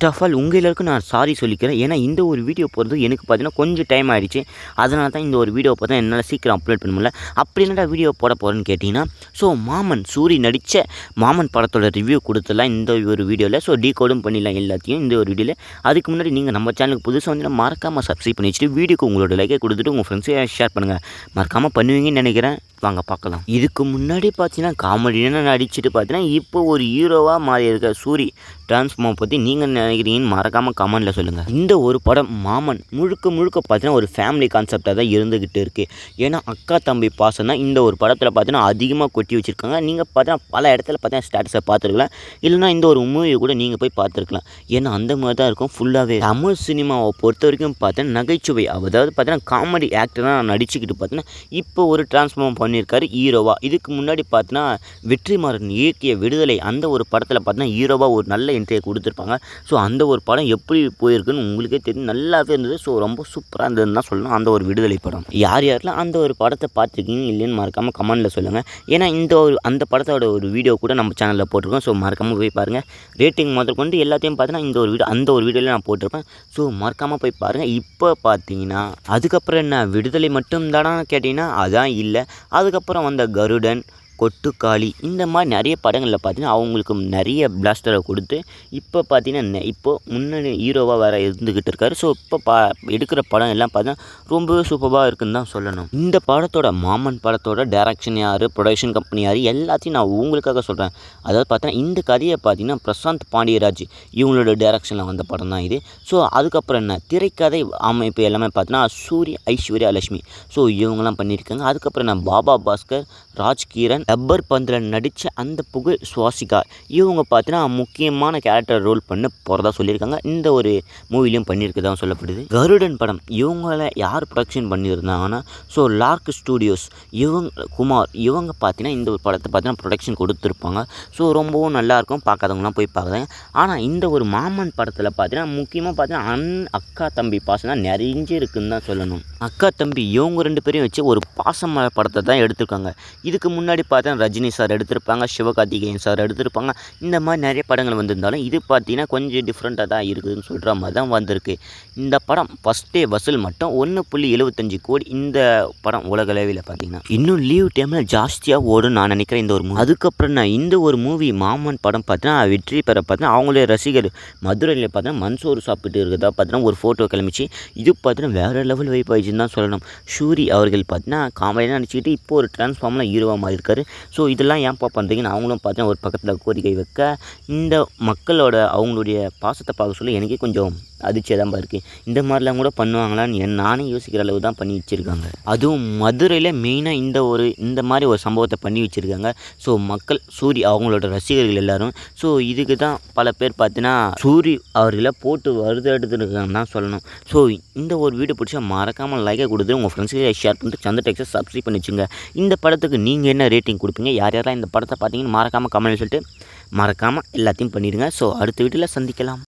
First of all உங்கள் எல்லாருக்கும் நான் சாரி சொல்லிக்கிறேன். ஏன்னா இந்த ஒரு வீடியோ போகிறது எனக்கு பார்த்தீங்கன்னா கொஞ்சம் டைம் ஆகிடுச்சு. அதனால தான் இந்த ஒரு வீடியோ பார்த்தா என்னால் சீக்கிரம் அப்லோட் பண்ண முடியல. அப்படி என்னடா வீடியோ போட போகிறேன்னு கேட்டிங்கன்னா, ஸோ மாமன் சூரி நடித்த மாமன் படத்தோட ரிவ்யூ கொடுத்துடலாம் இந்த ஒரு வீடியோவில். ஸோ டீகோடும் பண்ணிடலாம் எல்லாத்தையும் இந்த ஒரு வீடியோவில். அதுக்கு முன்னாடி நீங்கள் நம்ம சேனலுக்கு புதுசாக வந்து மறக்காமல் சப்ஸ்கிரைப் பண்ணி வச்சுட்டு வீடியோக்கு உங்களோட லைக்கை கொடுத்துட்டு உங்கள் ஃப்ரெண்ட்ஸே ஷேர் பண்ணுங்கள். மறக்காமல் பண்ணுவீங்கன்னு நினைக்கிறேன். வாங்க பார்க்கலாம். இதுக்கு முன்னாடி பார்த்தீங்கன்னா காமெடியான நடிச்சுட்டு பார்த்தீங்கன்னா இப்போ ஒரு ஹீரோவாக மாறி இருக்க சூரி டிரான்ஸ்ஃபார்ம் பற்றி நீங்கள் நினைக்கிறீங்கன்னு மறக்காமல் கமெண்டில் சொல்லுங்கள். இந்த ஒரு படம் மாமன் முழுக்க பார்த்தீங்கன்னா ஒரு ஃபேமிலி கான்செப்டாக தான் இருந்துக்கிட்டு இருக்குது. ஏன்னா அக்கா தம்பி பாசம் தான் இந்த ஒரு படத்தில் பார்த்தீங்கன்னா அதிகமாக கொட்டி வச்சுருக்காங்க. நீங்கள் பார்த்தீங்கன்னா பல இடத்துல பார்த்தீங்கன்னா ஸ்டேட்டஸை பார்த்துருக்கலாம். இல்லைனா இந்த ஒரு மூவியை கூட நீங்கள் போய் பார்த்துருக்கலாம். ஏன்னா அந்த மாதிரி தான் இருக்கும் ஃபுல்லாகவே. தமிழ் சினிமாவை பொறுத்த வரைக்கும் பார்த்தீங்கன்னா நகைச்சுவை, அதாவது பார்த்தீங்கன்னா காமெடி ஆக்டராக நடிச்சுக்கிட்டு பார்த்தீங்கன்னா இப்போ ஒரு டிரான்ஸ்ஃபார்ம் பண்ணியிருக்காரு ஹீரோவா. இதுக்கு முன்னாடி பார்த்தீங்கன்னா வெற்றிமாறன் இயக்கிய விடுதலை அந்த ஒரு படத்தில் பார்த்தீங்கன்னா ஹீரோவாக ஒரு நல்ல என்ட்ரியை கொடுத்துருப்பாங்க. ஸோ அந்த ஒரு படம் எப்படி போயிருக்குன்னு உங்களுக்கே தெரியும், நல்லாவே இருந்தது. ஸோ ரொம்ப சூப்பராக இருந்ததுன்னு தான் சொல்லணும் அந்த ஒரு விடுதலை படம். யாரெல்லாம் அந்த ஒரு படத்தை பார்த்துருக்கீங்க இல்லைன்னு மறக்காமல் கமெண்டில் சொல்லுங்கள். ஏன்னா அந்த படத்தோட ஒரு வீடியோ கூட நம்ம சேனலில் போட்டிருக்கோம். ஸோ மறக்காமல் போய் பாருங்கள். ரேட்டிங் முதற்கொண்டு எல்லாத்தையும் பார்த்தீங்கன்னா அந்த ஒரு வீடியோவில் நான் போட்டிருப்பேன். ஸோ மறக்காமல் போய் பாருங்கள். இப்போ பார்த்தீங்கன்னா அதுக்கப்புறம் என்ன விடுதலை மட்டும் தானா கேட்டிங்கன்னா அதான் இல்லை. அதுக்கப்புறம் வந்த கருடன், கொட்டுக்காளி இந்த மாதிரி நிறைய படங்களில் பார்த்தீங்கன்னா அவங்களுக்கு நிறைய பிளாஸ்டரை கொடுத்து இப்போ பார்த்தீங்கன்னா இப்போ முன்னணி ஹீரோவாக வேறு இருந்துக்கிட்டு இருக்காரு. ஸோ இப்போ எடுக்கிற படம் எல்லாம் பார்த்தீங்கன்னா ரொம்பவே சூப்பராக இருக்குன்னு தான் சொல்லணும். இந்த படத்தோட மாமன் படத்தோட டைரக்ஷன் யார், ப்ரொடக்ஷன் கம்பெனி யார் எல்லாத்தையும் நான் உங்களுக்காக சொல்கிறேன். அதாவது பார்த்தீங்கன்னா இந்த கதையை பார்த்தீங்கன்னா பிரசாந்த் பாண்டியராஜ் இவங்களோட டைரக்ஷனில் வந்த படம் தான் இது. ஸோ அதுக்கப்புறம் என்ன திரைக்கதை அமைப்பு எல்லாமே பார்த்தீங்கன்னா சூரி, ஐஸ்வர்யா லட்சுமி ஸோ இவங்கெல்லாம் பண்ணியிருக்காங்க. அதுக்கப்புறம் என்ன பாபா பாஸ்கர், ராஜ்கிரண், ரப்பர் பந்தில் நடித்த அந்த புகழ் சுவாசிகா இவங்க பார்த்தீங்கன்னா முக்கியமான கேரக்டர் ரோல் பண்ண போகிறதா சொல்லியிருக்காங்க. இந்த ஒரு மூவிலையும் பண்ணியிருக்கதான் சொல்லப்படுது. கருடன் படம் இவங்கள யார் ப்ரொடக்ஷன் பண்ணியிருந்தாங்கன்னா ஸோ லார்க் ஸ்டூடியோஸ் குமார் இவங்க பார்த்தீங்கன்னா இந்த ஒரு படத்தை பார்த்தீங்கன்னா ப்ரொடக்ஷன் கொடுத்துருப்பாங்க. ஸோ ரொம்பவும் நல்லாயிருக்கும், பார்க்காதவங்களாம் போய் பார்க்குறாங்க. ஆனால் இந்த ஒரு மாமன் படத்தில் பார்த்தீங்கன்னா முக்கியமாக பார்த்தீங்கன்னா அக்கா தம்பி பாசம் தான் நிறைஞ்சு இருக்குன்னு தான் சொல்லணும். அக்கா தம்பி இவங்க ரெண்டு பேரையும் வச்சு ஒரு பாசமர படத்தை தான் எடுத்திருக்காங்க. இதுக்கு முன்னாடி பார்த்தா ரஜினி சார் எடுத்திருப்பாங்க, சிவகார்த்திகேயன் சார் எடுத்திருப்பாங்க. இந்த மாதிரி நிறைய படங்கள் வந்திருந்தாலும் இது பார்த்தீங்கன்னா கொஞ்சம் டிஃப்ரெண்ட்டாக தான் இருக்குதுன்னு சொல்கிற மாதிரி தான் வந்திருக்கு. இந்த படம் ஃபஸ்ட் டே வசூல் மட்டும் 1.75 கோடி. இந்த படம் உலகளவில் பார்த்தீங்கன்னா இன்னும் லீவ் டைமில் ஜாஸ்தியாக ஓடும் நான் நினைக்கிறேன் இந்த ஒரு மூவி. அதுக்கப்புறம் நான் இந்த ஒரு மூவி மாமன் படம் பார்த்தீங்கன்னா வெற்றி பெற பார்த்தீங்கன்னா அவங்களே ரசிகர் மதுரையில் பார்த்தீங்கன்னா மன்சோறு சாப்பிட்டு இருக்கிறதா பார்த்தீங்கன்னா ஒரு ஃபோட்டோ கிளம்பிச்சு. இது பார்த்தீங்கன்னா வேறு லெவல் வைப் ஆயிடுச்சுன்னு தான் சொல்லணும். சூரி அவர்கள் பார்த்தீங்கன்னா காமெடியாக நடிச்சுக்கிட்டு இப்போ ஒரு டிரான்ஸ்ஃபார்மில் ஹீரோவாக மாறி இருக்காரு. ஸோ இதெல்லாம் ஏன்ப்பா பண்ணுறீங்கன்னு அவங்களும் பார்த்தீங்கன்னா ஒரு பக்கத்தில் கோரிக்கை வைக்க இந்த மக்களோட அவங்களுடைய பாசத்தை பார்க்க சொல்லி எனக்கே கொஞ்சம் அதிர்ச்சியாக தான் இருக்குது. இந்த மாதிரிலாம் கூட பண்ணுவாங்களான்னு நானே யோசிக்கிற அளவு தான் பண்ணி வச்சுருக்காங்க. அதுவும் மதுரையில் மெயினாக இந்த மாதிரி ஒரு சம்பவத்தை பண்ணி வச்சுருக்காங்க. ஸோ மக்கள் சூரி அவங்களோட ரசிகர்கள் எல்லோரும் ஸோ இதுக்கு தான் பல பேர் பார்த்தீங்கன்னா சூரி அவர்களை போட்டு வருதுன்னு தான் சொல்லணும். ஸோ இந்த ஒரு வீடியோ பிடிச்சா மறக்காமல் லைக்கை கொடுத்து உங்கள் ஃப்ரெண்ட்ஸுக்கு ஷேர் பண்ணிட்டு சந்திர டெக்ஸை சப்ஸ்கிரைப் பண்ணி வச்சுங்க. இந்த படத்துக்கு நீங்கள் என்ன ரேட்டிங் கொடுப்பீங்க, யாரெல்லாம் இந்த படத்தை பார்த்தீங்கன்னு மறக்காமல் கமெண்ட் சொல்லிட்டு மறக்காமல் எல்லாத்தையும் பண்ணிடுங்க. ஸோ அடுத்த வீடியோவில் சந்திக்கலாம்.